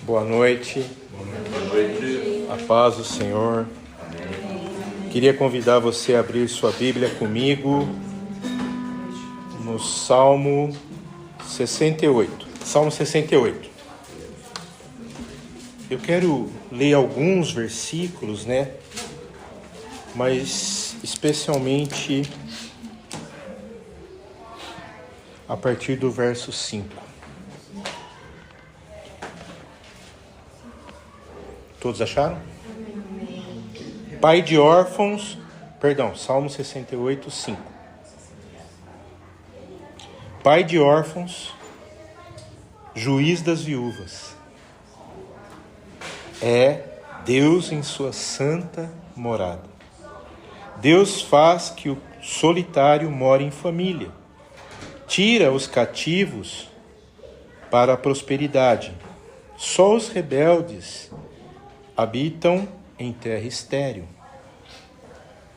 Boa noite. Boa noite. A paz do Senhor. Amém. Queria convidar você a abrir sua Bíblia comigo no Salmo 68. Salmo 68. Eu quero ler alguns versículos, mas especialmente a partir do verso 5. Todos acharam? Pai de órfãos, Salmo 68, 5. Pai de órfãos, juiz das viúvas, é Deus em sua santa morada. Deus faz que o solitário more em família, tira os cativos para a prosperidade. Só os rebeldes habitam em terra estéril.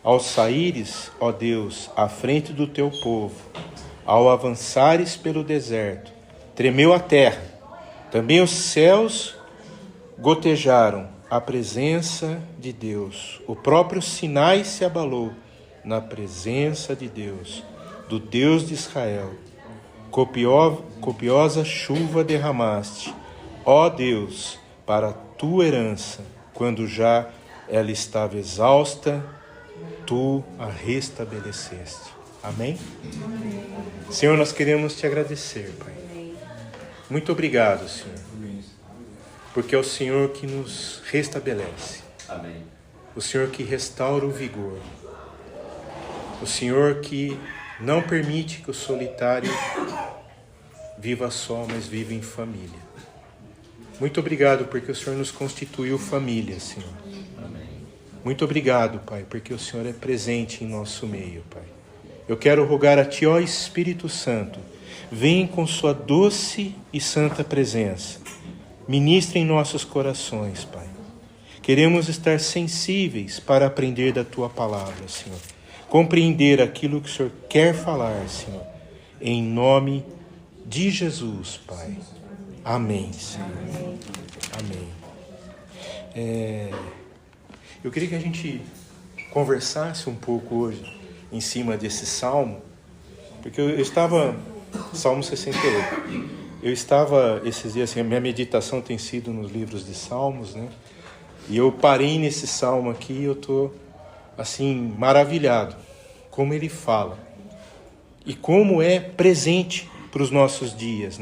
Ao saíres, ó Deus, à frente do teu povo, ao avançares pelo deserto, tremeu a terra, também os céus gotejaram a presença de Deus. O próprio Sinai se abalou na presença de Deus, do Deus de Israel. Copiosa chuva derramaste, ó Deus, para a tua herança, quando já ela estava exausta, tu a restabeleceste. Amém? Amém. Senhor, nós queremos te agradecer, Pai. Amém. Muito obrigado, Senhor. Amém. Porque é o Senhor que nos restabelece. Amém. O Senhor que restaura o vigor. O Senhor que não permite que o solitário viva só, mas viva em família. Muito obrigado porque o Senhor nos constituiu família, Senhor. Amém. Muito obrigado, Pai, porque o Senhor é presente em nosso meio, Pai. Eu quero rogar a Ti, ó Espírito Santo, vem com sua doce e santa presença. Ministre em nossos corações, Pai. Queremos estar sensíveis para aprender da Tua palavra, Senhor. Compreender aquilo que o Senhor quer falar, Senhor. Em nome de Jesus, Pai. Amém, Senhor. Amém. Eu queria que a gente conversasse um pouco hoje em cima desse salmo, porque eu estava, Salmo 68, eu estava esses dias, assim, a minha meditação tem sido nos livros de salmos, e eu parei nesse salmo aqui e eu estou, assim, maravilhado, como ele fala, e como é presente para os nossos dias,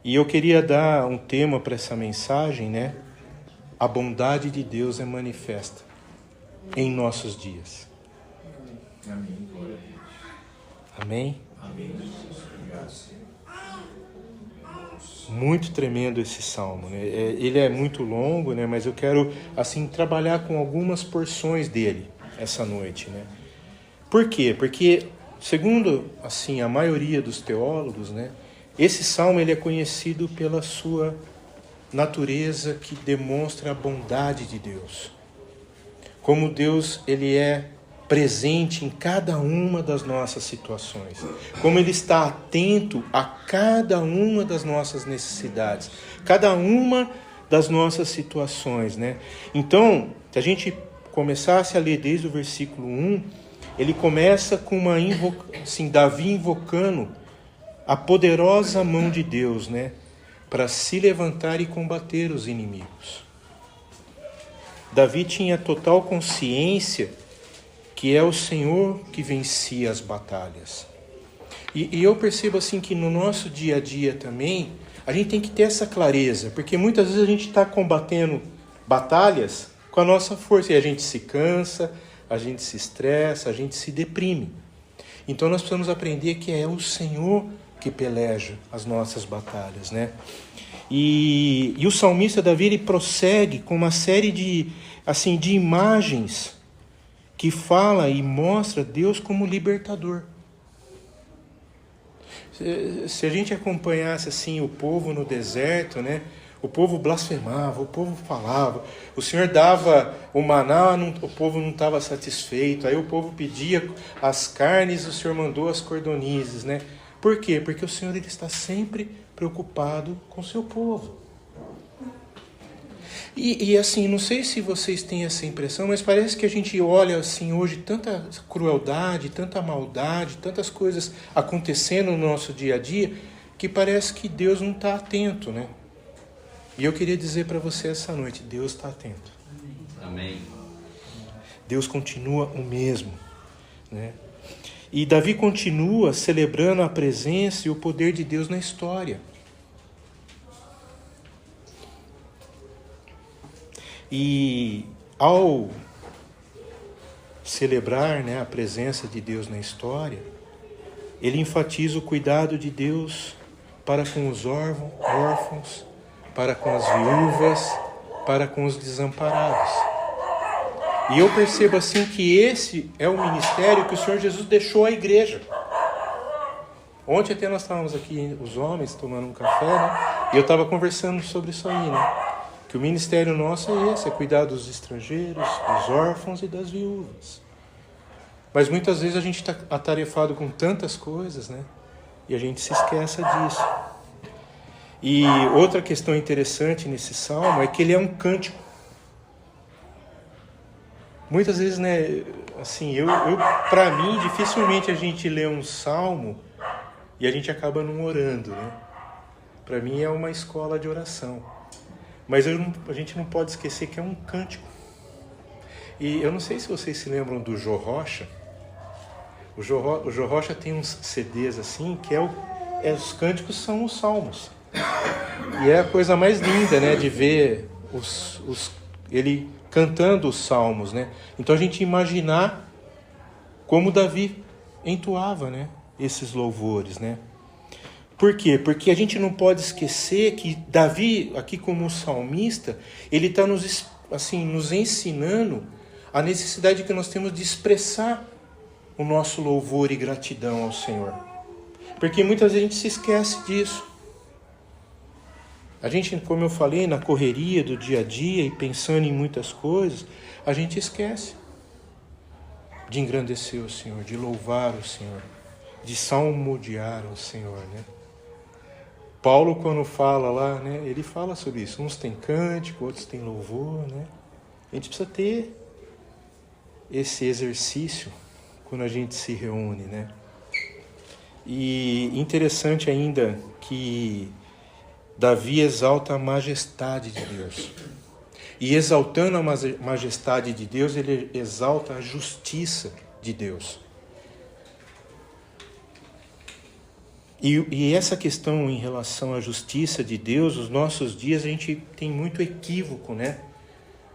E eu queria dar um tema para essa mensagem, A bondade de Deus é manifesta em nossos dias. Amém. Amém? Amém. Muito tremendo esse salmo, Ele é muito longo, mas eu quero, assim, trabalhar com algumas porções dele essa noite, Por quê? Porque, segundo, assim, a maioria dos teólogos, esse salmo ele é conhecido pela sua natureza que demonstra a bondade de Deus. Como Deus ele é presente em cada uma das nossas situações. Como Ele está atento a cada uma das nossas necessidades. Cada uma das nossas situações, Então, se a gente começasse a ler desde o versículo 1, ele começa com Davi invocando a poderosa mão de Deus, para se levantar e combater os inimigos. Davi tinha total consciência que é o Senhor que vencia as batalhas. E eu percebo assim que no nosso dia a dia também, a gente tem que ter essa clareza, porque muitas vezes a gente está combatendo batalhas com a nossa força, e a gente se cansa, a gente se estressa, a gente se deprime. Então nós precisamos aprender que é o Senhor que peleja as nossas batalhas, E o salmista Davi ele prossegue com uma série de imagens que fala e mostra Deus como libertador. Se a gente acompanhasse assim o povo no deserto, o povo blasfemava, o povo falava, o Senhor dava o maná, o povo não estava satisfeito, aí o povo pedia as carnes, o Senhor mandou as cordonizes, Por quê? Porque o Senhor ele está sempre preocupado com o seu povo. E assim, não sei se vocês têm essa impressão, mas parece que a gente olha assim hoje tanta crueldade, tanta maldade, tantas coisas acontecendo no nosso dia a dia, que parece que Deus não está atento, né? E eu queria dizer para você essa noite, Deus está atento. Amém. Deus continua o mesmo, né? E Davi continua celebrando a presença e o poder de Deus na história. E ao celebrar, né, a presença de Deus na história, ele enfatiza o cuidado de Deus para com os órfãos, para com as viúvas, para com os desamparados. E eu percebo assim que esse é o ministério que o Senhor Jesus deixou à igreja. Ontem até nós estávamos aqui, os homens, tomando um café, né? E eu estava conversando sobre isso aí, né? Que o ministério nosso é esse, é cuidar dos estrangeiros, dos órfãos e das viúvas. Mas muitas vezes a gente está atarefado com tantas coisas, né? E a gente se esquece disso. E outra questão interessante nesse salmo é que ele é um cântico. Muitas vezes, né, assim, para mim, dificilmente a gente lê um salmo e a gente acaba não orando, né? Para mim é uma escola de oração. Mas a gente não pode esquecer que é um cântico. E eu não sei se vocês se lembram do Jô Rocha. O Jô Rocha tem uns CDs assim, que os cânticos são os salmos. E é a coisa mais linda, né, de ver ele cantando os salmos, né? Então a gente imaginar como Davi entoava, né, esses louvores, né? Por quê? Porque a gente não pode esquecer que Davi, aqui como salmista, ele está nos ensinando a necessidade que nós temos de expressar o nosso louvor e gratidão ao Senhor. Porque muitas vezes a gente se esquece disso. A gente, como eu falei, na correria do dia a dia e pensando em muitas coisas, a gente esquece de engrandecer o Senhor, de louvar o Senhor, de salmodiar o Senhor, né? Paulo, quando fala lá, né, ele fala sobre isso. Uns têm cântico, outros têm louvor, né? A gente precisa ter esse exercício quando a gente se reúne, né? E interessante ainda que Davi exalta a majestade de Deus. E exaltando a majestade de Deus, ele exalta a justiça de Deus. E essa questão em relação à justiça de Deus, nos nossos dias a gente tem muito equívoco, né?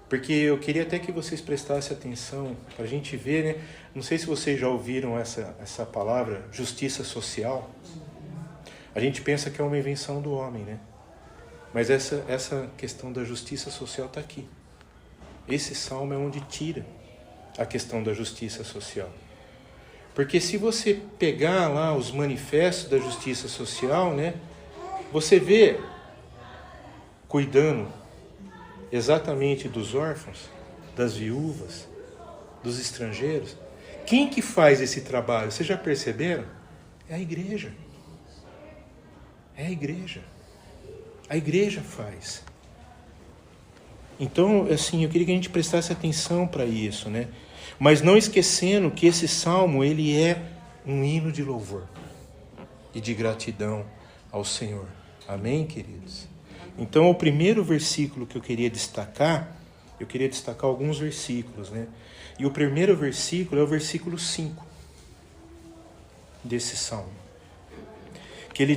Porque eu queria até que vocês prestassem atenção para a gente ver, né? Não sei se vocês já ouviram essa palavra, justiça social. A gente pensa que é uma invenção do homem, né? Mas essa questão da justiça social está aqui. Esse salmo é onde tira a questão da justiça social. Porque se você pegar lá os manifestos da justiça social, né, você vê cuidando exatamente dos órfãos, das viúvas, dos estrangeiros. Quem que faz esse trabalho? Vocês já perceberam? É a igreja. É a igreja. A igreja faz. Então, assim, eu queria que a gente prestasse atenção para isso, né? Mas não esquecendo que esse salmo, ele é um hino de louvor e de gratidão ao Senhor. Amém, queridos? Então, o primeiro versículo que eu queria destacar alguns versículos, né? E o primeiro versículo é o versículo 5 desse salmo. Que ele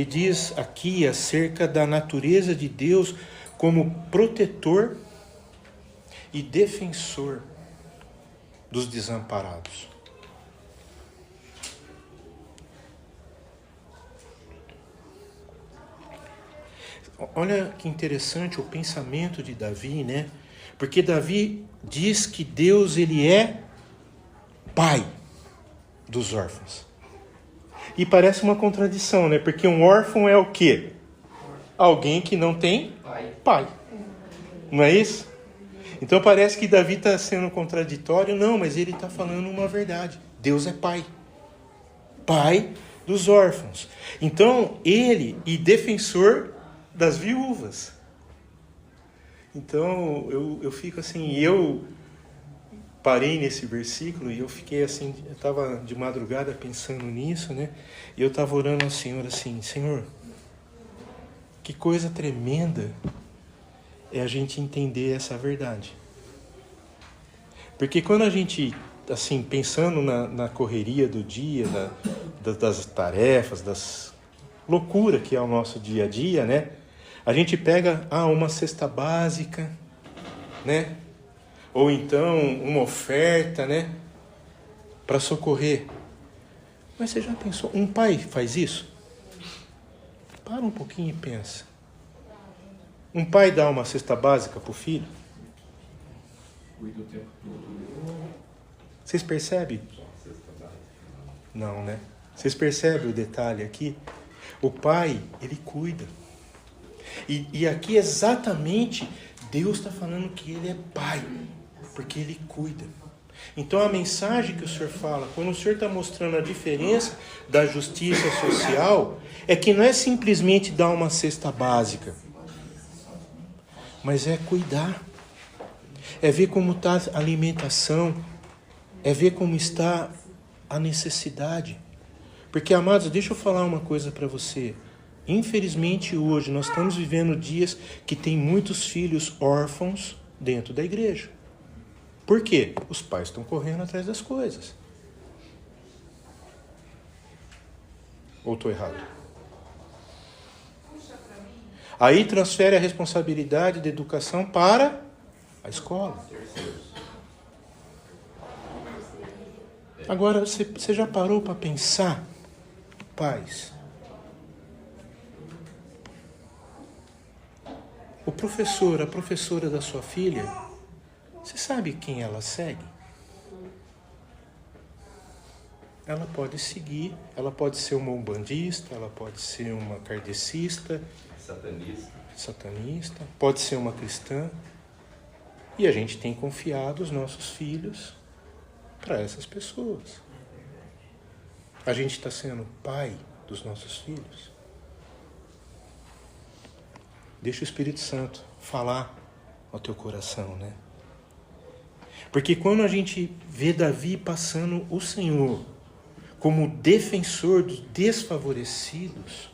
diz aqui acerca da natureza de Deus como protetor e defensor dos desamparados. Olha que interessante o pensamento de Davi, né? Porque Davi diz que Deus, ele é pai dos órfãos. E parece uma contradição, né? Porque um órfão é o quê? Alguém que não tem pai. Não é isso? Então parece que Davi está sendo contraditório. Não, mas ele está falando uma verdade. Deus é pai. Pai dos órfãos. Então, ele e defensor das viúvas. Então, eu fico assim, eu parei nesse versículo e eu fiquei assim, eu estava de madrugada pensando nisso, né? E eu estava orando ao Senhor assim, Senhor, que coisa tremenda é a gente entender essa verdade. Porque quando a gente, assim, pensando na correria do dia, das tarefas, das loucura que é o nosso dia a dia, né? A gente pega uma cesta básica, né? Ou então uma oferta, né? Para socorrer. Mas você já pensou, um pai faz isso? Para um pouquinho e pensa. Um pai dá uma cesta básica para o filho? Cuida o tempo todo. Vocês percebem? Não, né? Vocês percebem o detalhe aqui? O pai, ele cuida. E aqui exatamente Deus está falando que ele é pai, porque ele cuida. Então a mensagem que o Senhor fala, quando o Senhor está mostrando a diferença da justiça social, é que não é simplesmente dar uma cesta básica, mas é cuidar, é ver como está a alimentação, é ver como está a necessidade. Porque, amados, deixa eu falar uma coisa para você. Infelizmente hoje nós estamos vivendo dias que tem muitos filhos órfãos dentro da igreja. Por quê? Os pais estão correndo atrás das coisas. Ou estou errado? Aí transfere a responsabilidade da educação para a escola. Agora, você já parou para pensar, pais? O professor, a professora da sua filha, você sabe quem ela segue? Ela pode seguir, ela pode ser uma umbandista, ela pode ser uma kardecista, satanista, pode ser uma cristã. E a gente tem confiado os nossos filhos para essas pessoas. A gente está sendo pai dos nossos filhos. Deixa o Espírito Santo falar ao teu coração, né? Porque quando a gente vê Davi passando o Senhor como defensor dos desfavorecidos,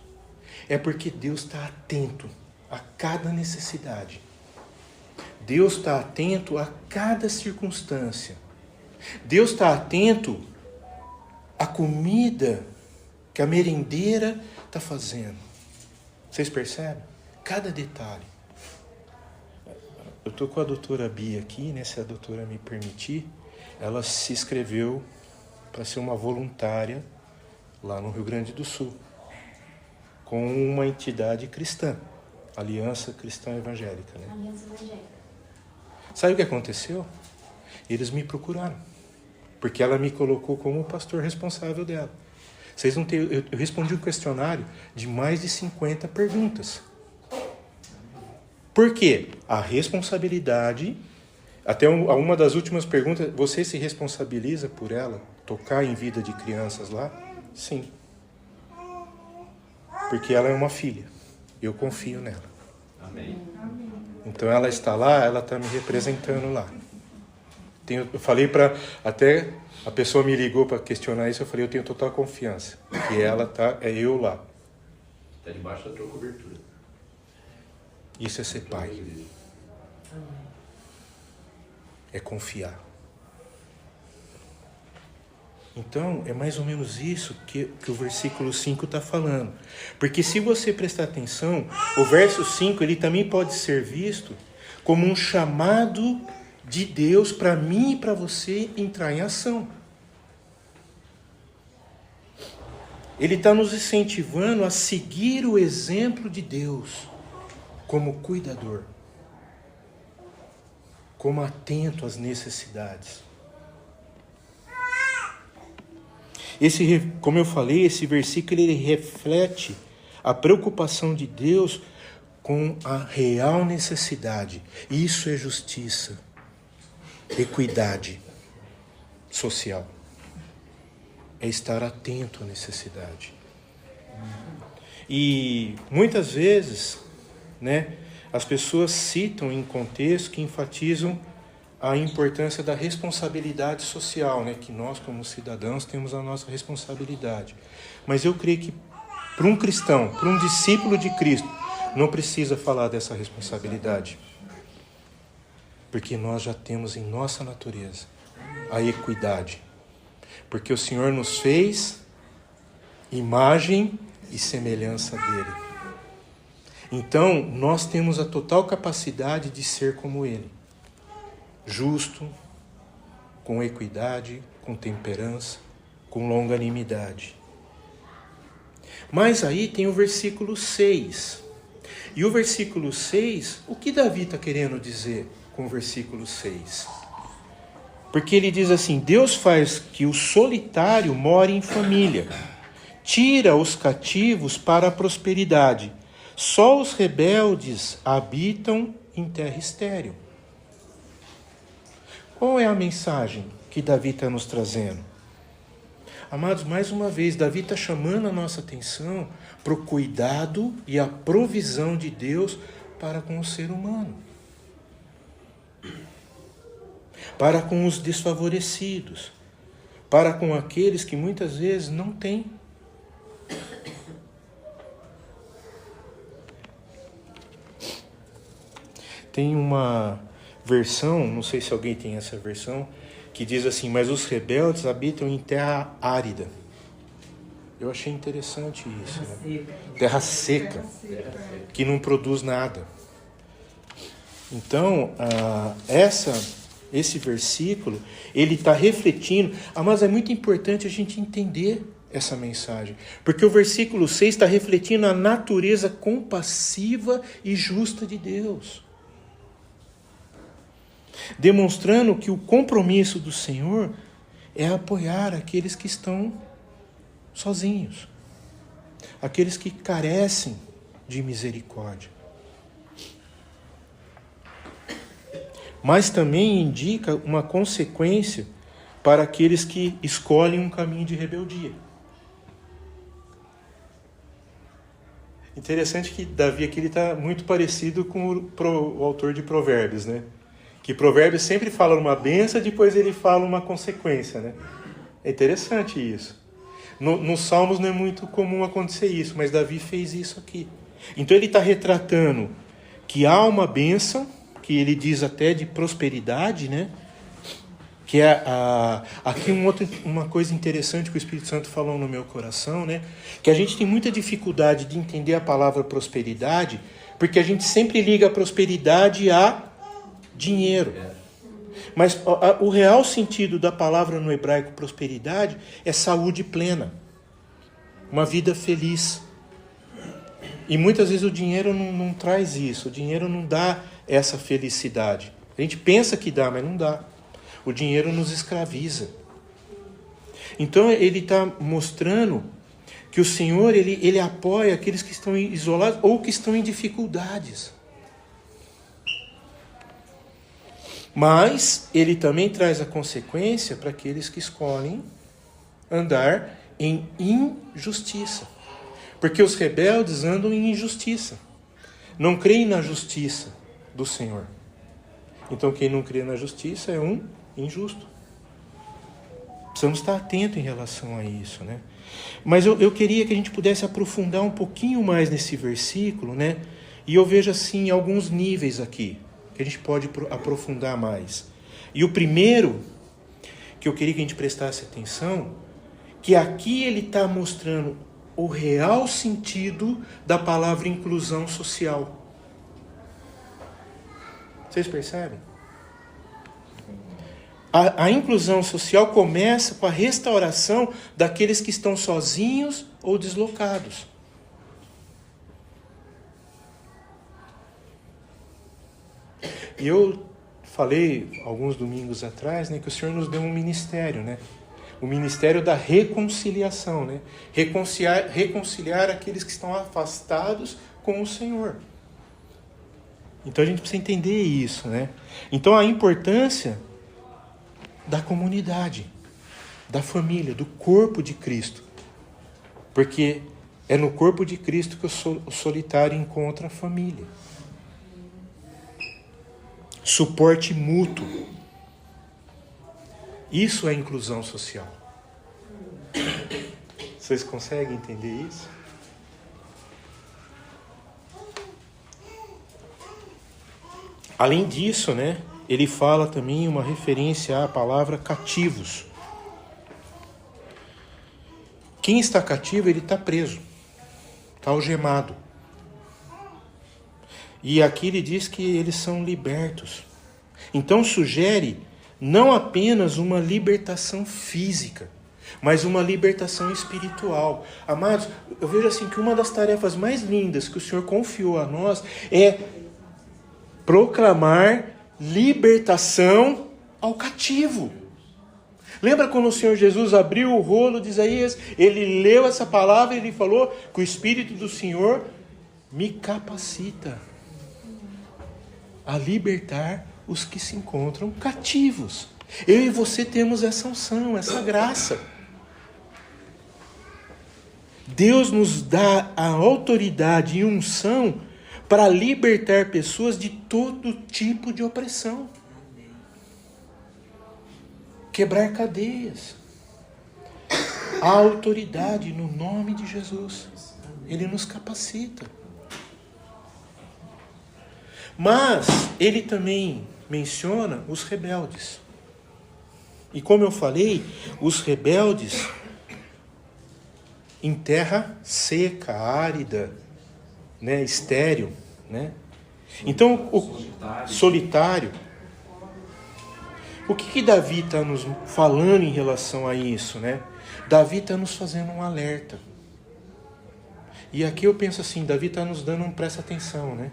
é porque Deus está atento a cada necessidade. Deus está atento a cada circunstância. Deus está atento à comida que a merendeira está fazendo. Vocês percebem? Cada detalhe. Eu estou com a doutora Bia aqui, né? Se a doutora me permitir, ela se inscreveu para ser uma voluntária lá no Rio Grande do Sul, com uma entidade cristã, Aliança Cristã Evangélica, né? Aliança Evangélica. Sabe o que aconteceu? Eles me procuraram, porque ela me colocou como o pastor responsável dela. Vocês não têm, eu respondi um questionário de mais de 50 perguntas. Por quê? A responsabilidade, até uma das últimas perguntas, você se responsabiliza por ela tocar em vida de crianças lá? Sim. Porque ela é uma filha. Eu confio nela. Amém. Então ela está lá, ela está me representando lá. Eu falei para, até a pessoa me ligou para questionar isso, eu falei, eu tenho total confiança, que ela tá, é eu lá. Está debaixo da tua cobertura. Isso é ser pai. É confiar. Então, é mais ou menos isso que o versículo 5 está falando. Porque se você prestar atenção, o verso 5 ele também pode ser visto como um chamado de Deus para mim e para você entrar em ação. Ele está nos incentivando a seguir o exemplo de Deus como cuidador, como atento às necessidades. Como eu falei, esse versículo ele reflete a preocupação de Deus com a real necessidade. Isso é justiça, equidade social. É estar atento à necessidade. E muitas vezes, né, as pessoas citam em contextos que enfatizam a importância da responsabilidade social, né? Que nós, como cidadãos, temos a nossa responsabilidade. Mas eu creio que para um cristão, para um discípulo de Cristo, não precisa falar dessa responsabilidade. Porque nós já temos em nossa natureza a equidade. Porque o Senhor nos fez imagem e semelhança dele. Então, nós temos a total capacidade de ser como ele. Justo, com equidade, com temperança, com longanimidade. Mas aí tem o versículo 6. E o versículo 6, o que Davi está querendo dizer com o versículo 6? Porque ele diz assim: Deus faz que o solitário more em família, tira os cativos para a prosperidade, só os rebeldes habitam em terra estéril. Qual é a mensagem que Davi está nos trazendo? Amados, mais uma vez, Davi está chamando a nossa atenção para o cuidado e a provisão de Deus para com o ser humano. Para com os desfavorecidos. Para com aqueles que muitas vezes não têm. Tem uma versão, não sei se alguém tem essa versão, que diz assim: mas os rebeldes habitam em terra árida. Eu achei interessante isso. Né? Terra seca, que não produz nada. Então, esse versículo, ele está refletindo, mas é muito importante a gente entender essa mensagem, porque o versículo 6 está refletindo a natureza compassiva e justa de Deus, demonstrando que o compromisso do Senhor é apoiar aqueles que estão sozinhos, aqueles que carecem de misericórdia. Mas também indica uma consequência para aqueles que escolhem um caminho de rebeldia. Interessante que Davi aqui está muito parecido com o autor de Provérbios, né? Que Provérbios sempre fala uma bênção, depois ele fala uma consequência, né? É interessante isso. Nos Salmos não é muito comum acontecer isso, mas Davi fez isso aqui. Então ele está retratando que há uma bênção, que ele diz até de prosperidade, né? Que é aqui uma coisa interessante que o Espírito Santo falou no meu coração, né? Que a gente tem muita dificuldade de entender a palavra prosperidade, porque a gente sempre liga a prosperidade a dinheiro. Mas o real sentido da palavra no hebraico prosperidade é saúde plena, uma vida feliz. E muitas vezes o dinheiro não traz isso, o dinheiro não dá essa felicidade. A gente pensa que dá, mas não dá. O dinheiro nos escraviza. Então ele está mostrando que o Senhor ele apoia aqueles que estão isolados ou que estão em dificuldades. Mas ele também traz a consequência para aqueles que escolhem andar em injustiça. Porque os rebeldes andam em injustiça. Não creem na justiça do Senhor. Então quem não crê na justiça é um injusto. Precisamos estar atentos em relação a isso, né? Mas eu queria que a gente pudesse aprofundar um pouquinho mais nesse versículo, né? E eu vejo assim alguns níveis aqui que a gente pode aprofundar mais. E o primeiro que eu queria que a gente prestasse atenção, que aqui ele está mostrando o real sentido da palavra inclusão social. Vocês percebem? A inclusão social começa com a restauração daqueles que estão sozinhos ou deslocados. E eu falei alguns domingos atrás, né, que o Senhor nos deu um ministério, né? O ministério da reconciliação, né? Reconciliar aqueles que estão afastados com o Senhor. Então a gente precisa entender isso, né? Então a importância da comunidade, da família, do corpo de Cristo. Porque é no corpo de Cristo que o solitário encontra a família. suporte mútuo. Isso é inclusão social. Vocês conseguem entender isso? Além disso, né, ele fala também uma referência à palavra cativos. Quem está cativo, ele está preso, está algemado. E aqui ele diz que eles são libertos. Então sugere não apenas uma libertação física, mas uma libertação espiritual. Amados, eu vejo assim que uma das tarefas mais lindas que o Senhor confiou a nós é proclamar libertação ao cativo. Lembra quando o Senhor Jesus abriu o rolo de Isaías? Ele leu essa palavra e ele falou que o Espírito do Senhor me capacita a libertar os que se encontram cativos. Eu e você temos essa unção, essa graça. Deus nos dá a autoridade e unção para libertar pessoas de todo tipo de opressão. Quebrar cadeias. A autoridade no nome de Jesus. Ele nos capacita. Mas ele também menciona os rebeldes. E como eu falei, os rebeldes em terra seca, árida, né, estéril, né? Então, solitário. O que Davi está nos falando em relação a isso, né? Davi está nos fazendo um alerta. E aqui eu penso assim, Davi está nos dando um presta atenção, né?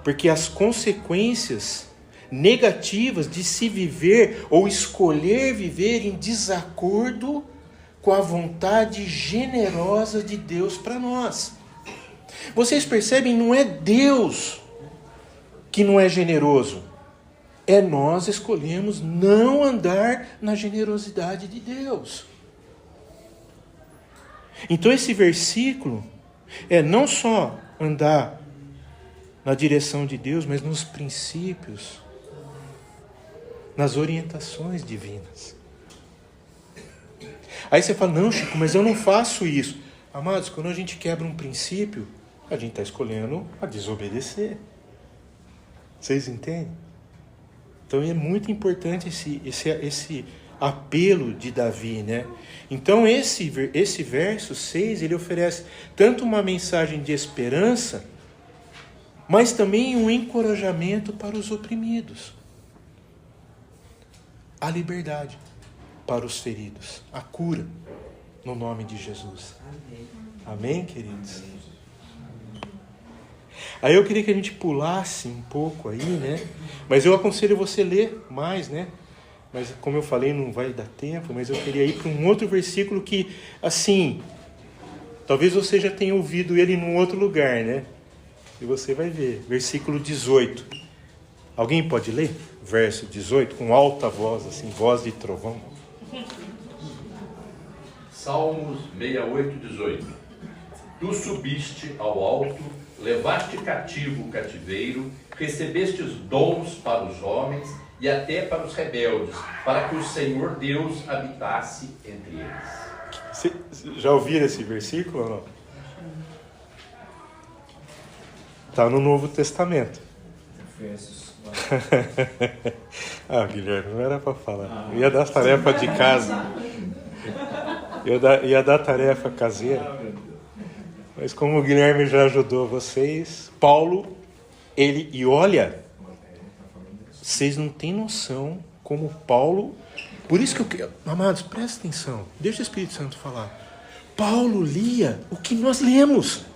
Porque as consequências negativas de se viver ou escolher viver em desacordo com a vontade generosa de Deus para nós. Vocês percebem, não é Deus que não é generoso. É nós escolhemos não andar na generosidade de Deus. Então esse versículo é não só andar na direção de Deus, mas nos princípios, nas orientações divinas. Aí você fala, não, Chico, mas eu não faço isso. Amados, quando a gente quebra um princípio, a gente está escolhendo a desobedecer. Vocês entendem? Então é muito importante esse apelo de Davi, né? Então esse verso 6, ele oferece tanto uma mensagem de esperança, mas também um encorajamento para os oprimidos. A liberdade para os feridos. A cura no nome de Jesus. Amém, queridos? Aí eu queria que a gente pulasse um pouco aí, né? Mas eu aconselho você ler mais, né? Mas como eu falei, não vai dar tempo, mas eu queria ir para um outro versículo que, assim, talvez você já tenha ouvido ele num outro lugar, né? E você vai ver. Versículo 18. Alguém pode ler? Verso 18, com alta voz, assim, voz de trovão. Salmos 68, 18. Tu subiste ao alto, levaste cativo o cativeiro, recebestes dons para os homens e até para os rebeldes, para que o Senhor Deus habitasse entre eles. Você já ouviram esse versículo ou não? Está no Novo Testamento. Ah, Guilherme, não era para falar. Eu ia dar tarefa de casa. Ia dar tarefa caseira. Mas como o Guilherme já ajudou vocês, Paulo, e olha, vocês não têm noção como Paulo, por isso que amados, presta atenção, deixa o Espírito Santo falar. Paulo lia o que nós lemos.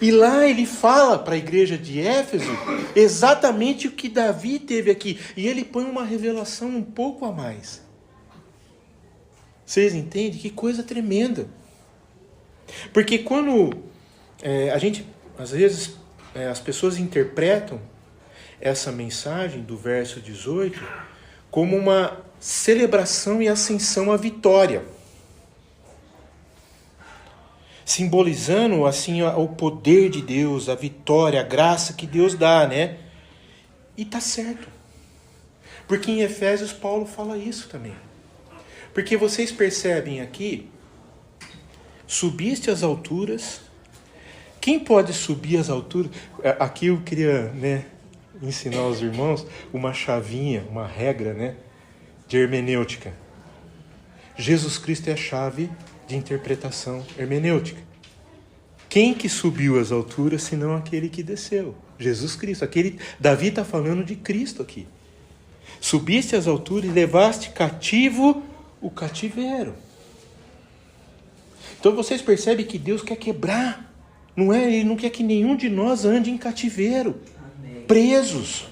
E lá ele fala para a igreja de Éfeso exatamente o que Davi teve aqui. E ele põe uma revelação um pouco a mais. Vocês entendem? Que coisa tremenda. Porque quando a gente, às vezes, as pessoas interpretam essa mensagem do verso 18 como uma celebração e ascensão à vitória. Simbolizando assim o poder de Deus, a vitória, a graça que Deus dá, né? E está certo. Porque em Efésios Paulo fala isso também. Porque vocês percebem aqui, subiste às alturas. Quem pode subir às alturas? Aqui eu queria, ensinar aos irmãos uma chavinha, uma regra, de hermenêutica. Jesus Cristo é a chave de interpretação hermenêutica. Quem que subiu às alturas, senão aquele que desceu? Jesus Cristo. Davi está falando de Cristo aqui. Subiste às alturas e levaste cativo o cativeiro. Então vocês percebem que Deus quer quebrar. Ele não quer que nenhum de nós ande em cativeiro. Amém. Presos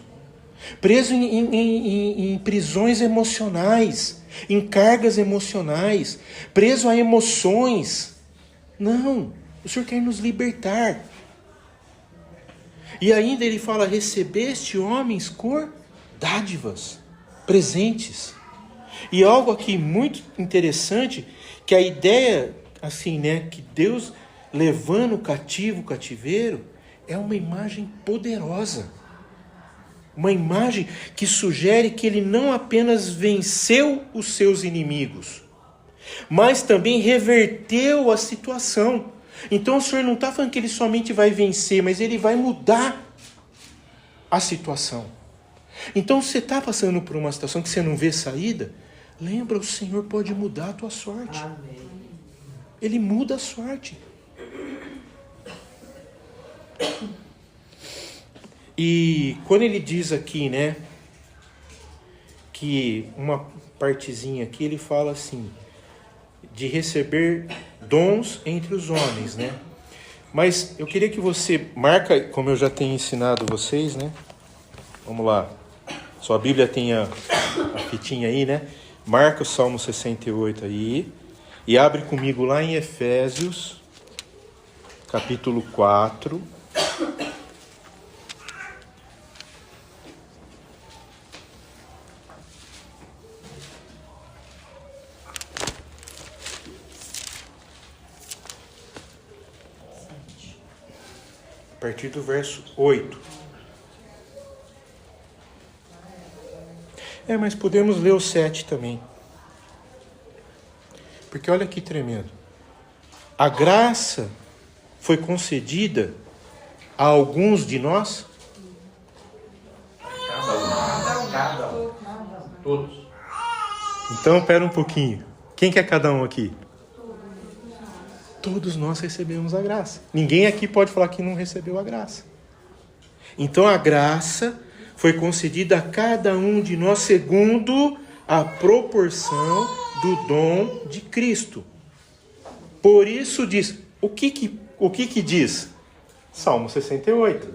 em prisões emocionais, em cargas emocionais, preso a emoções. Não, o Senhor quer nos libertar. E ainda ele fala, recebeste homens por dádivas, presentes. E algo aqui muito interessante, que a ideia, assim, que Deus levando o cativo, o cativeiro, é uma imagem poderosa. Uma imagem que sugere que ele não apenas venceu os seus inimigos, mas também reverteu a situação. Então o Senhor não está falando que ele somente vai vencer, mas ele vai mudar a situação. Então se você está passando por uma situação que você não vê saída, lembra, o Senhor pode mudar a tua sorte. Amém. Ele muda a sorte. E quando ele diz aqui, que uma partezinha aqui, ele fala assim, de receber dons entre os homens, Mas eu queria que você marca, como eu já tenho ensinado vocês, Vamos lá. Sua Bíblia tem a fitinha aí, Marca o Salmo 68 aí. E abre comigo lá em Efésios, capítulo 4. A partir do verso 8. Mas podemos ler o 7 também. Porque olha que tremendo. A graça foi concedida a alguns de nós? Cada um. Todos. Então, espera um pouquinho. Quem que é cada um aqui? Todos nós recebemos a graça. Ninguém aqui pode falar que não recebeu a graça. Então a graça foi concedida a cada um de nós segundo a proporção do dom de Cristo. Por isso diz, o que diz? Salmo 68.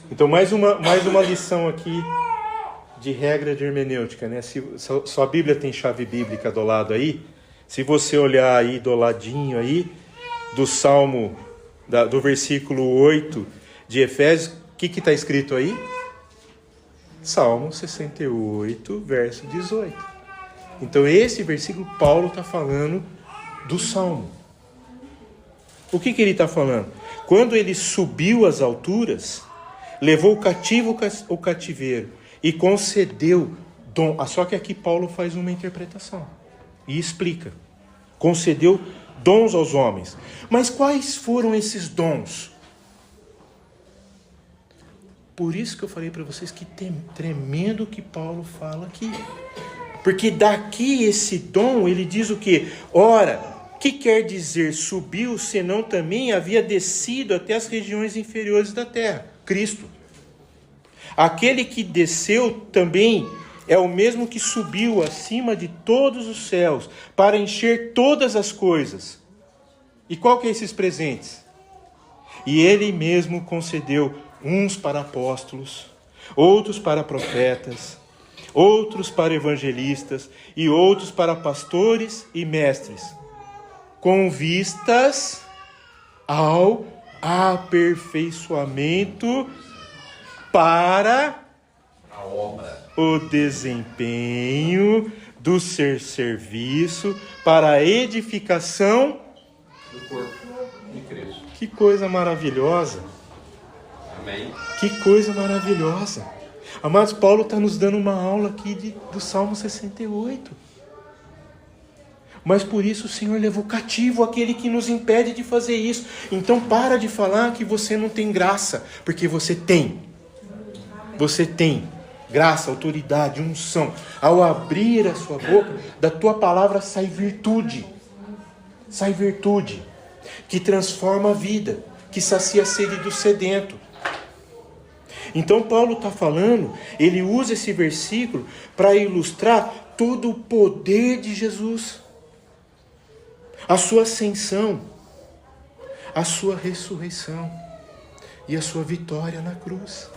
Então mais uma lição aqui de regra de hermenêutica, Se sua Bíblia tem chave bíblica do lado aí, se você olhar aí do ladinho aí, do Salmo, do versículo 8 de Efésios, o que está escrito aí? Salmo 68, verso 18. Então esse versículo, Paulo está falando do Salmo. O que ele está falando? Quando ele subiu às alturas, levou o cativo o cativeiro e concedeu dom. Só que aqui Paulo faz uma interpretação e explica. Concedeu dons aos homens. Mas quais foram esses dons? Por isso que eu falei para vocês que tremendo que Paulo fala aqui. Porque daqui esse dom, ele diz o quê? Ora, que quer dizer subiu, senão também havia descido até as regiões inferiores da terra? Cristo. Aquele que desceu também é o mesmo que subiu acima de todos os céus para encher todas as coisas. E qual que é esses presentes? E ele mesmo concedeu uns para apóstolos, outros para profetas, outros para evangelistas e outros para pastores e mestres, com vistas ao aperfeiçoamento para a obra, o desempenho do seu serviço, para a edificação do corpo de Cristo. Que coisa maravilhosa! Amém. Que coisa maravilhosa! Amados, Paulo está nos dando uma aula aqui do Salmo 68. Mas por isso o Senhor levou cativo aquele que nos impede de fazer isso. Então para de falar que você não tem graça, porque você tem. Você tem graça, autoridade, unção. Ao abrir a sua boca, da tua palavra sai virtude. Sai virtude que transforma a vida, que sacia a sede do sedento. Então Paulo está falando, ele usa esse versículo para ilustrar todo o poder de Jesus, a sua ascensão, a sua ressurreição e a sua vitória na cruz.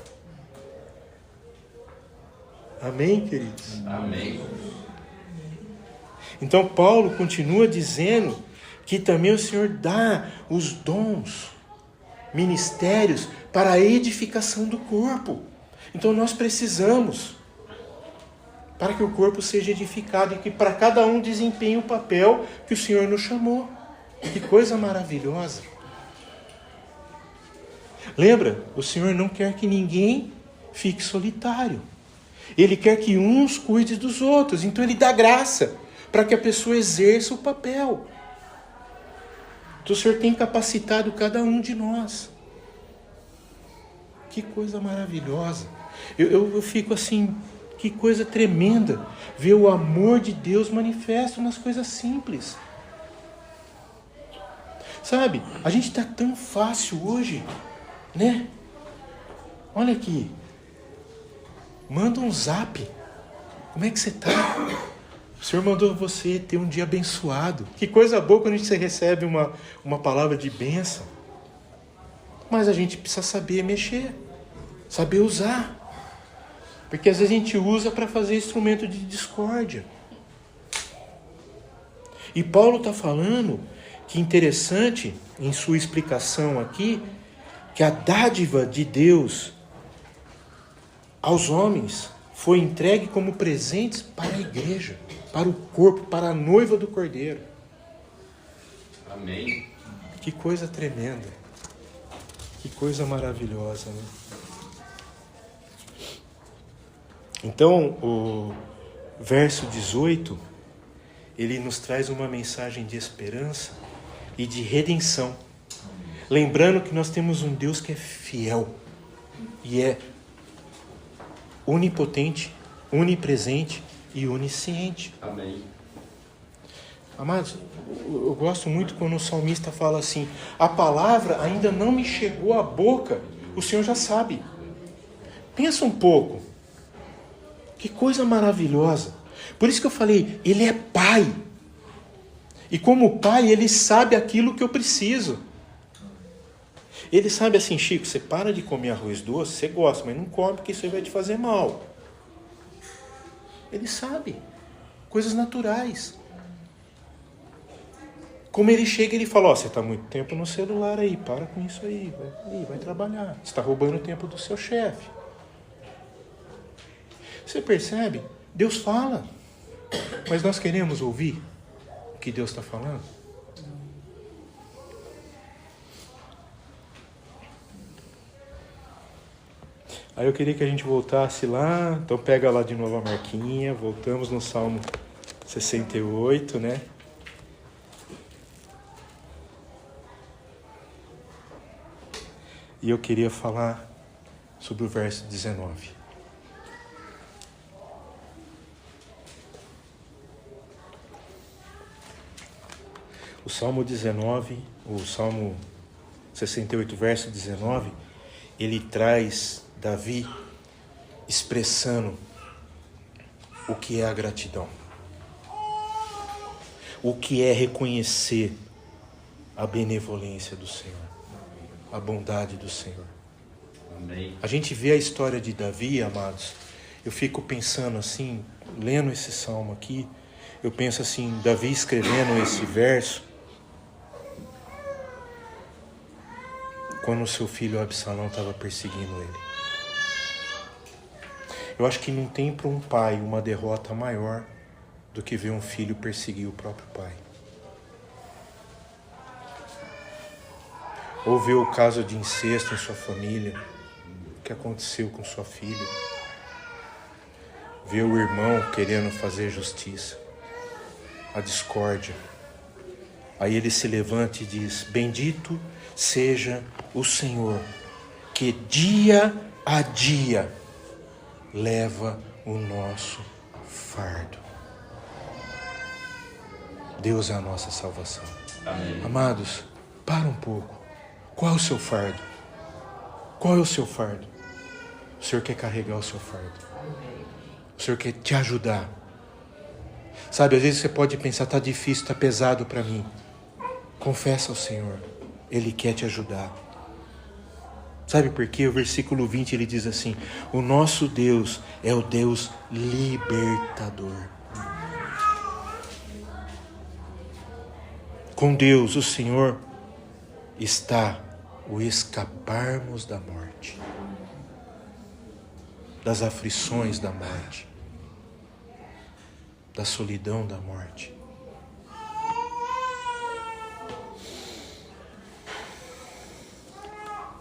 Amém, queridos? Amém. Então Paulo continua dizendo que também o Senhor dá os dons, ministérios para a edificação do corpo. Então nós precisamos, para que o corpo seja edificado e que para cada um desempenhe o papel que o Senhor nos chamou. Que coisa maravilhosa! Lembra, o Senhor não quer que ninguém fique solitário. Ele quer que uns cuidem dos outros. Então Ele dá graça para que a pessoa exerça o papel. Então o Senhor tem capacitado cada um de nós. Que coisa maravilhosa. Eu fico assim, que coisa tremenda ver o amor de Deus manifesto nas coisas simples. Sabe, a gente está tão fácil hoje, né? Olha aqui. Manda um zap. Como é que você está? O Senhor mandou você ter um dia abençoado. Que coisa boa quando a gente recebe uma palavra de bênção. Mas a gente precisa saber mexer. Saber usar. Porque às vezes a gente usa para fazer instrumento de discórdia. E Paulo está falando que interessante, em sua explicação aqui, que a dádiva de Deus aos homens foi entregue como presentes para a igreja, para o corpo, para a noiva do Cordeiro. Amém. Que coisa tremenda. Que coisa maravilhosa, né? Então, o verso 18, ele nos traz uma mensagem de esperança e de redenção. Lembrando que nós temos um Deus que é fiel e é onipotente, onipresente e onisciente. Amém. Amados, eu gosto muito quando o salmista fala assim: a palavra ainda não me chegou à boca, o Senhor já sabe. Pensa um pouco. Que coisa maravilhosa. Por isso que eu falei, Ele é Pai. E como Pai, Ele sabe aquilo que eu preciso. Ele sabe assim: Chico, você para de comer arroz doce, você gosta, mas não come porque isso aí vai te fazer mal. Ele sabe. Coisas naturais. Como Ele chega, Ele fala: você está muito tempo no celular aí, para com isso aí, vai trabalhar. Você está roubando o tempo do seu chefe. Você percebe? Deus fala. Mas nós queremos ouvir o que Deus está falando? Aí eu queria que a gente voltasse lá. Então pega lá de novo a marquinha. Voltamos no Salmo 68, né? E eu queria falar sobre o verso 19. O Salmo 19, o Salmo 68, verso 19, ele traz Davi expressando o que é a gratidão. O que é reconhecer a benevolência do Senhor, a bondade do Senhor. Amém. A gente vê a história de Davi, amados, eu fico pensando assim, lendo esse salmo aqui, eu penso assim, Davi escrevendo esse verso, quando o seu filho Absalão estava perseguindo ele. Eu acho que não tem para um pai uma derrota maior do que ver um filho perseguir o próprio pai. Ou ver o caso de incesto em sua família, o que aconteceu com sua filha. vê o irmão querendo fazer justiça, a discórdia. Aí ele se levanta e diz: bendito seja o Senhor, que dia a dia leva o nosso fardo. Deus é a nossa salvação. Amém. Amados, para um pouco. Qual é o seu fardo? Qual é o seu fardo? O Senhor quer carregar o seu fardo. O Senhor quer te ajudar. Sabe, às vezes você pode pensar: está difícil, está pesado para mim. Confessa ao Senhor, Ele quer te ajudar. Sabe por quê? O versículo 20 ele diz assim: o nosso Deus é o Deus libertador. Com Deus, o Senhor, está o escaparmos da morte, das aflições da morte, da solidão da morte.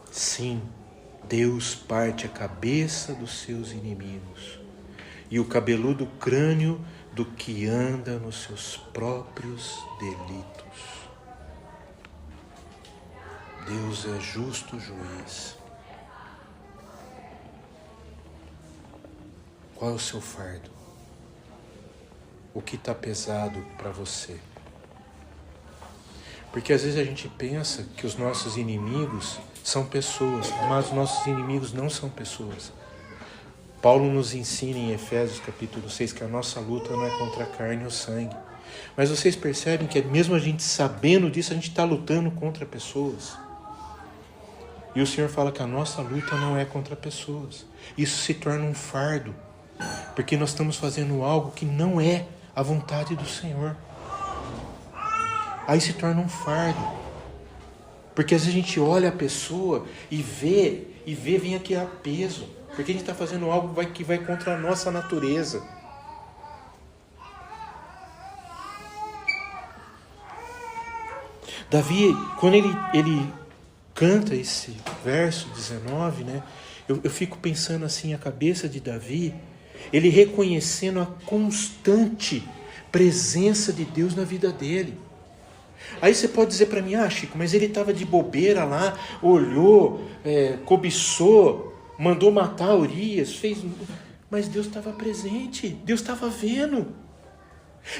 Sim, Deus parte a cabeça dos seus inimigos e o cabeludo crânio do que anda nos seus próprios delitos. Deus é justo juiz. Qual é o seu fardo? O que está pesado para você? Porque às vezes a gente pensa que os nossos inimigos são pessoas, mas os nossos inimigos não são pessoas. Paulo nos ensina em Efésios capítulo 6 que a nossa luta não é contra a carne ou sangue. Mas vocês percebem que mesmo a gente sabendo disso, a gente está lutando contra pessoas. E o Senhor fala que a nossa luta não é contra pessoas. Isso se torna um fardo, porque nós estamos fazendo algo que não é a vontade do Senhor. Aí se torna um fardo. Porque às vezes a gente olha a pessoa e vê, vem aqui a peso. Porque a gente está fazendo algo que vai contra a nossa natureza. Davi, quando ele canta esse verso 19, né? Eu fico pensando assim, a cabeça de Davi, ele reconhecendo a constante presença de Deus na vida dele. Aí você pode dizer para mim: Chico, mas ele estava de bobeira lá, olhou, cobiçou, mandou matar Urias, fez... Mas Deus estava presente, Deus estava vendo.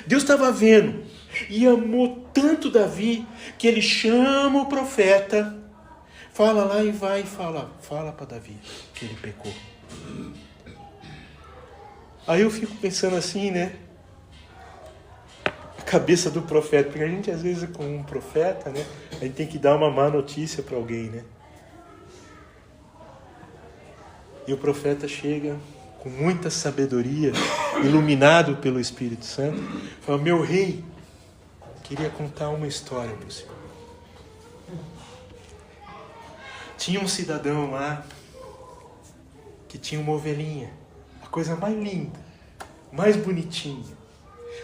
Deus estava vendo e amou tanto Davi que ele chama o profeta, fala lá e vai e fala para Davi que ele pecou. Aí eu fico pensando assim, né? A cabeça do profeta, porque a gente às vezes com um profeta, né? A gente tem que dar uma má notícia para alguém, né? E o profeta chega com muita sabedoria, iluminado pelo Espírito Santo, fala: meu rei, queria contar uma história para o senhor. Tinha um cidadão lá que tinha uma ovelhinha, a coisa mais linda, mais bonitinha.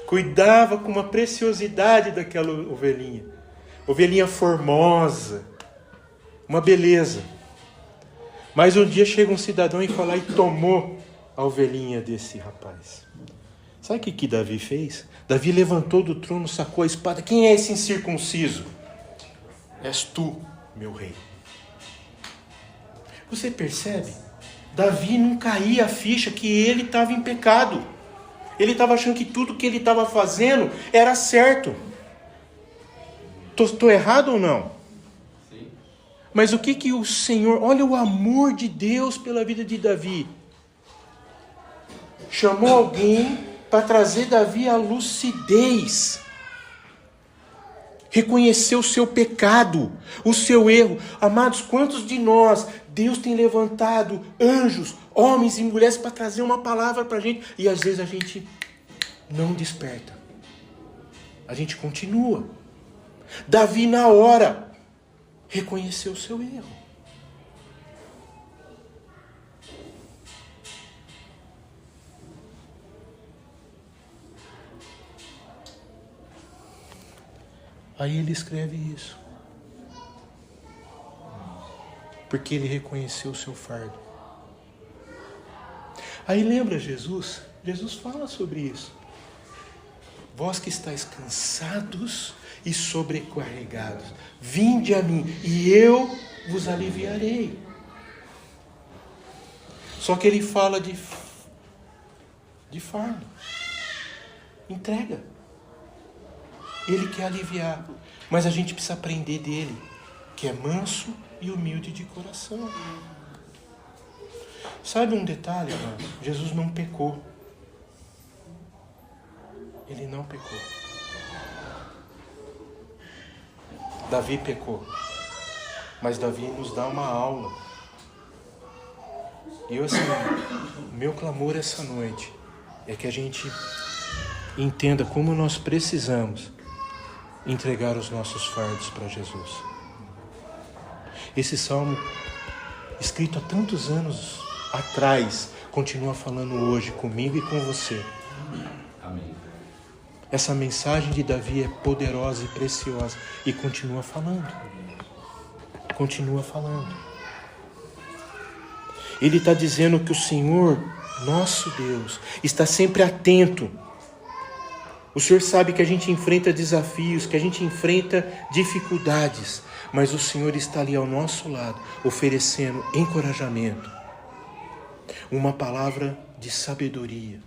Cuidava com uma preciosidade daquela ovelhinha. Ovelhinha formosa, uma beleza. Mas um dia chega um cidadão e fala e tomou a ovelhinha desse rapaz. Sabe o que Davi fez? Davi levantou do trono, sacou a espada. Quem é esse incircunciso? És tu, meu rei. Você percebe? Davi não caía a ficha que ele estava em pecado. Ele estava achando que tudo que ele estava fazendo era certo. Estou errado ou não? Sim. Mas o que o Senhor... Olha o amor de Deus pela vida de Davi. Chamou alguém para trazer Davi à lucidez. Reconhecer o seu pecado, o seu erro. Amados, quantos de nós Deus tem levantado anjos, homens e mulheres para trazer uma palavra para a gente e às vezes a gente não desperta. A gente continua. Davi na hora reconheceu o seu erro. Aí ele escreve isso. Porque ele reconheceu o seu fardo. Aí lembra Jesus Jesus fala sobre isso. Vós que estáis cansados e sobrecarregados, vinde a mim e eu vos aliviarei. Só que ele fala de fardo. Entrega. Ele quer aliviar. Mas a gente precisa aprender dele, que é manso e humilde de coração. Sabe um detalhe, irmãos? Jesus não pecou. Ele não pecou. Davi pecou. Mas Davi nos dá uma aula. E eu, assim, o meu clamor essa noite é que a gente entenda como nós precisamos entregar os nossos fardos para Jesus. Esse salmo, escrito há tantos anos atrás, continua falando hoje comigo e com você. Amém. Essa mensagem de Davi é poderosa e preciosa e continua falando. Continua falando. Ele está dizendo que o Senhor, nosso Deus, está sempre atento. O Senhor sabe que a gente enfrenta desafios, que a gente enfrenta dificuldades, mas o Senhor está ali ao nosso lado, oferecendo encorajamento, uma palavra de sabedoria.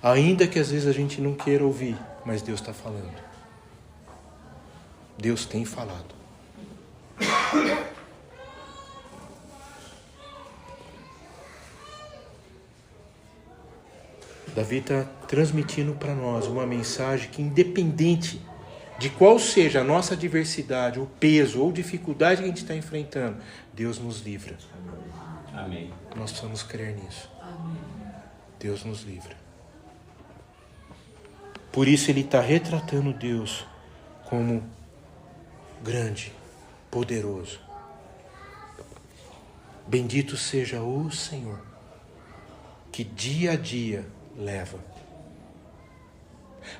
Ainda que às vezes a gente não queira ouvir, mas Deus está falando. Deus tem falado. Davi está transmitindo para nós uma mensagem que, independente de qual seja a nossa adversidade, o peso ou dificuldade que a gente está enfrentando, Deus nos livra. Amém. Nós precisamos crer nisso. Deus nos livra. Por isso ele está retratando Deus como grande, poderoso. Bendito seja o Senhor, que dia a dia leva.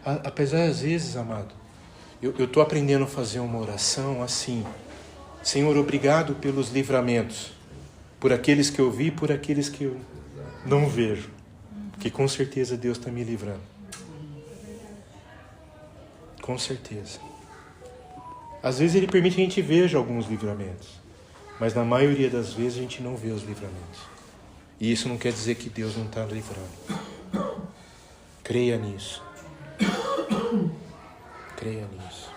Apesar, às vezes, amado, eu estou aprendendo a fazer uma oração assim: Senhor, obrigado pelos livramentos, por aqueles que eu vi e por aqueles que eu não vejo, que com certeza Deus está me livrando. Com certeza. Às vezes Ele permite que a gente veja alguns livramentos, mas na maioria das vezes a gente não vê os livramentos. E isso não quer dizer que Deus não está livrando. Creia nisso. Creia nisso.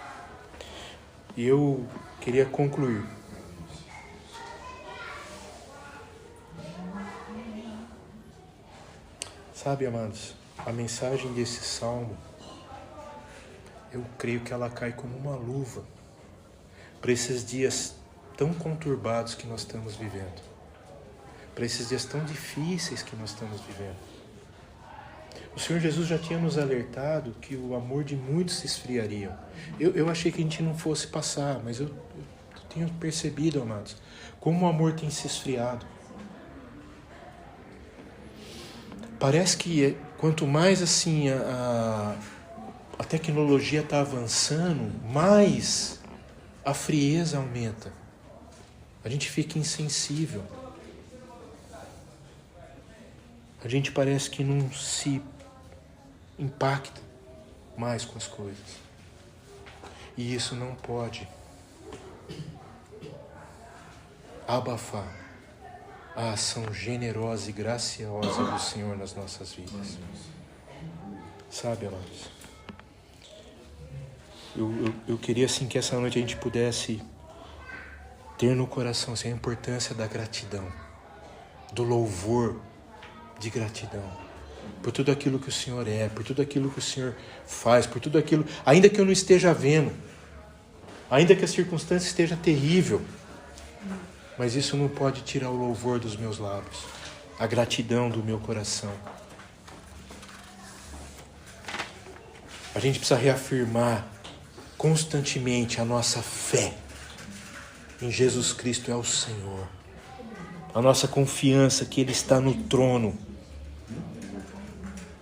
E eu queria concluir. Sabe, amados, a mensagem desse salmo, eu creio que ela cai como uma luva para esses dias tão conturbados que nós estamos vivendo, para esses dias tão difíceis que nós estamos vivendo. O Senhor Jesus já tinha nos alertado que o amor de muitos se esfriaria. Eu achei que a gente não fosse passar, mas eu tenho percebido, amados, como o amor tem se esfriado. Parece que quanto mais assim a tecnologia está avançando, mais a frieza aumenta. A gente fica insensível. A gente parece que não se impacta mais com as coisas. E isso não pode abafar a ação generosa e graciosa do Senhor nas nossas vidas. Sabe, amados? Eu queria assim que essa noite a gente pudesse ter no coração assim, a importância da gratidão, do louvor de gratidão, por tudo aquilo que o Senhor é, por tudo aquilo que o Senhor faz, por tudo aquilo, ainda que eu não esteja vendo, ainda que a circunstância esteja terrível, mas isso não pode tirar o louvor dos meus lábios, a gratidão do meu coração. A gente precisa reafirmar constantemente a nossa fé em Jesus Cristo é o Senhor, a nossa confiança que Ele está no trono,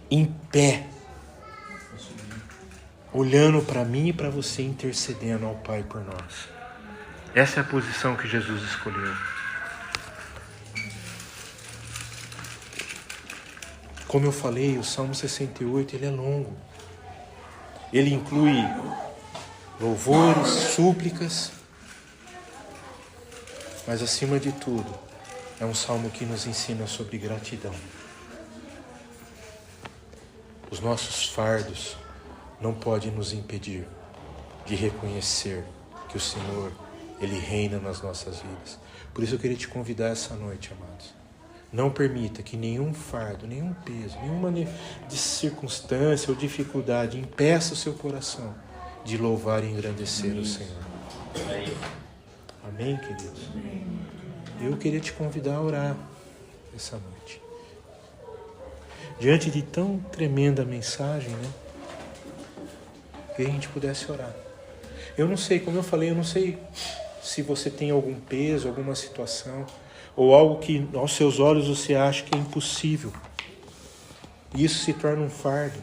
em pé, olhando para mim e para você, intercedendo ao Pai por nós. Essa é a posição que Jesus escolheu. Como eu falei, o Salmo 68, ele é longo. Ele inclui louvores, súplicas, mas acima de tudo, é um salmo que nos ensina sobre gratidão. Os nossos fardos não podem nos impedir de reconhecer que o Senhor, Ele reina nas nossas vidas. Por isso eu queria te convidar essa noite, amados. Não permita que nenhum fardo, nenhum peso, nenhuma circunstância ou dificuldade impeça o seu coração de louvar e engrandecer o Senhor. Amém, queridos? Eu queria te convidar a orar essa noite. Diante de tão tremenda mensagem, né? Que a gente pudesse orar. Eu não sei, como eu falei, eu não sei se você tem algum peso, alguma situação, ou algo que aos seus olhos você acha que é impossível. E isso se torna um fardo.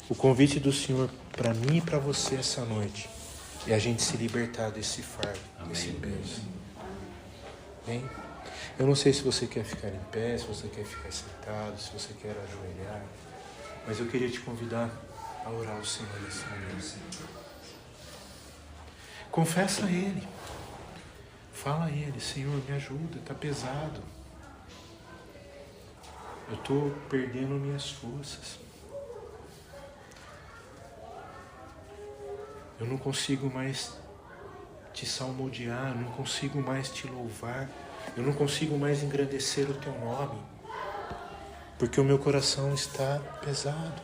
O convite do Senhor para mim e para você essa noite é a gente se libertar desse fardo, desse peso. Bem? Eu não sei se você quer ficar em pé, se você quer ficar sentado, se você quer ajoelhar, mas eu queria te convidar a orar ao Senhor nesse momento. Confessa a Ele. Fala a Ele: Senhor, me ajuda, está pesado. Eu estou perdendo minhas forças. Eu não consigo mais te salmodiar, não consigo mais te louvar, eu não consigo mais engrandecer o teu nome, porque o meu coração está pesado.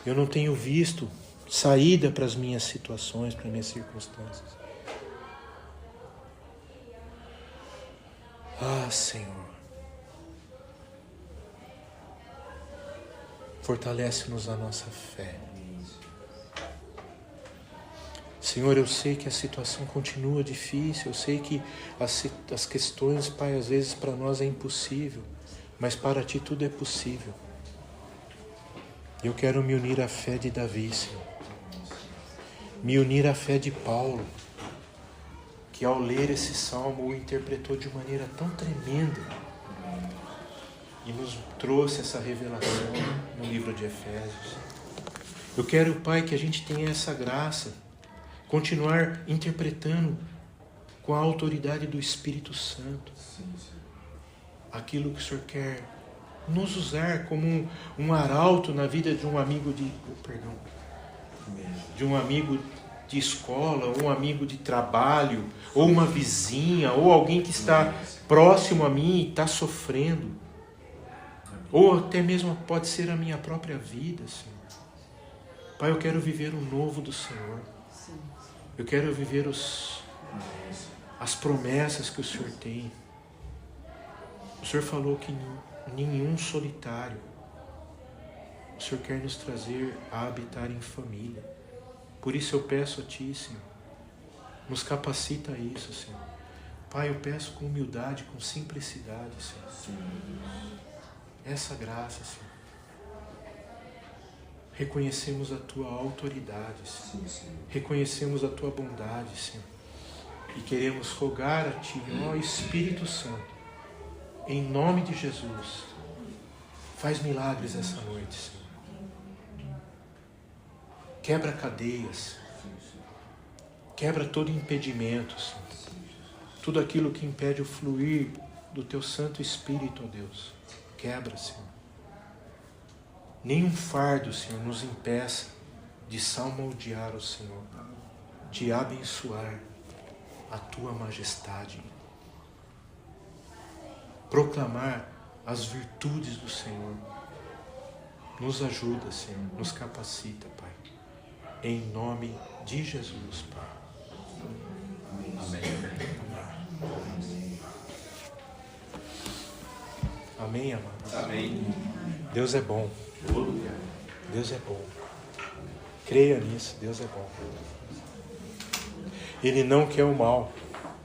Eu não tenho visto saída para as minhas situações, para as minhas circunstâncias. Ah, Senhor, fortalece-nos a nossa fé. Senhor, eu sei que a situação continua difícil, eu sei que as questões, Pai, às vezes para nós é impossível, mas para Ti tudo é possível. Eu quero me unir à fé de Davi, Senhor. Me unir à fé de Paulo, que ao ler esse salmo o interpretou de maneira tão tremenda e nos trouxe essa revelação no livro de Efésios. Eu quero, Pai, que a gente tenha essa graça, continuar interpretando com a autoridade do Espírito Santo aquilo que o Senhor quer nos usar como um arauto na vida de um amigo de um amigo de escola, ou um amigo de trabalho, ou uma vizinha, ou alguém que está próximo a mim e está sofrendo, ou até mesmo pode ser a minha própria vida, Senhor. Pai, eu quero viver o novo do Senhor. Eu quero viver as promessas que o Senhor tem. O Senhor falou que nenhum solitário. O Senhor quer nos trazer a habitar em família. Por isso eu peço a Ti, Senhor, nos capacita a isso, Senhor. Pai, eu peço com humildade, com simplicidade, Senhor. Essa graça, Senhor. Reconhecemos a Tua autoridade, Senhor. Reconhecemos a Tua bondade, Senhor. E queremos rogar a Ti, ó Espírito Santo, em nome de Jesus, faz milagres essa noite, Senhor. Quebra cadeias. Quebra todo impedimento, Senhor. Tudo aquilo que impede o fluir do Teu Santo Espírito, ó Deus. Quebra, Senhor. Nenhum fardo, Senhor, nos impeça de salmodiar o Senhor, de abençoar a Tua majestade, proclamar as virtudes do Senhor. Nos ajuda, Senhor, nos capacita, Pai. Em nome de Jesus, Pai. Amém. Amém, amados. Amém. Deus é bom. Deus é bom. Creia nisso, Deus é bom. Ele não quer o mal.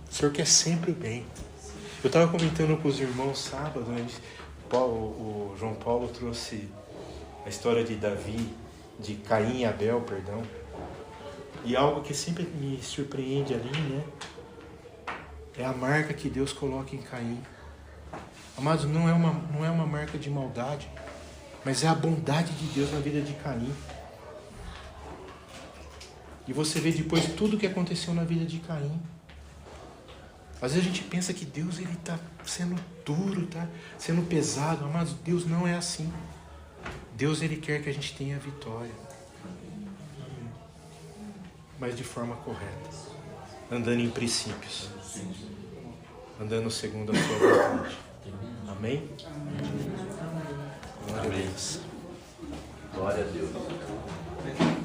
O Senhor quer sempre o bem. Eu estava comentando com os irmãos sábado, né? O João Paulo trouxe a história de Davi, de Caim e Abel, perdão. E algo que sempre me surpreende ali, né? É a marca que Deus coloca em Caim. Amados, não é uma marca de maldade, mas é a bondade de Deus na vida de Caim. E você vê depois tudo o que aconteceu na vida de Caim. Às vezes a gente pensa que Deus está sendo duro, está sendo pesado. Mas Deus não é assim. Deus ele quer que a gente tenha vitória. Mas de forma correta. Andando em princípios. Andando segundo a sua vontade. Amém? Glória a Deus. Glória a Deus.